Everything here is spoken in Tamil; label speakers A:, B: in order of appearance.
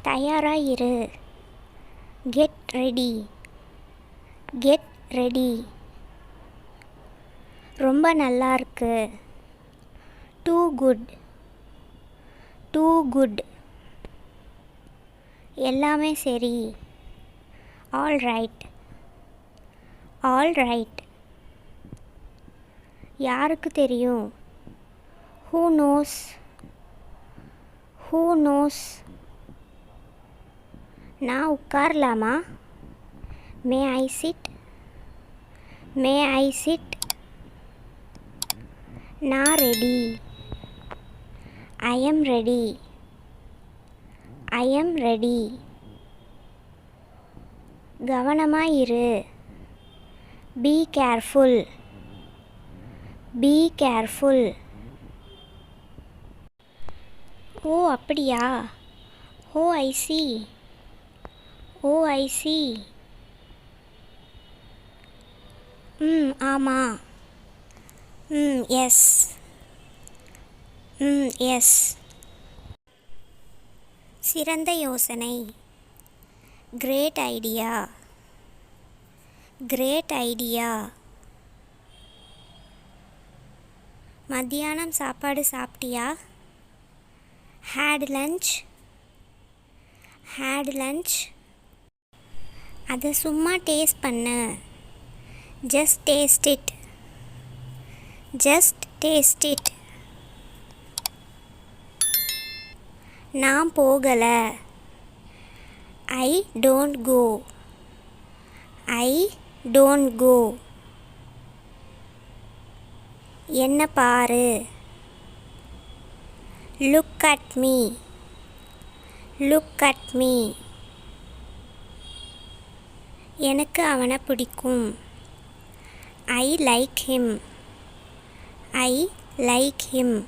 A: தயாராயிரு. Get ready. Get ready. ரொம்ப நல்லா இருக்கு. Too good. Too good. எல்லாமே சரி. All right. All right. யாருக்கு தெரியும்? Who knows. Who knows. நான் உட்காரலாமா? May I sit. May I sit. நான் ready. I am ready. I am ready. கவனமாயிரு. Be careful. Be careful. ஓ அப்படியா? Oh I see. Oh I see. ஆமாம். எஸ். எஸ். சிறந்த யோசனை. Great idea. Great idea. மத்தியானம் சாப்பாடு சாப்பிட்டியா? Had lunch. Had lunch. அதை சும்மா டேஸ்ட் பண்ணு. Just taste it. Just taste it. நான் போகலை. I don't go. I don't go. என்ன பாரு. Look at me. Look at me. எனக்கு அவனை பிடிக்கும். I like him. I like him.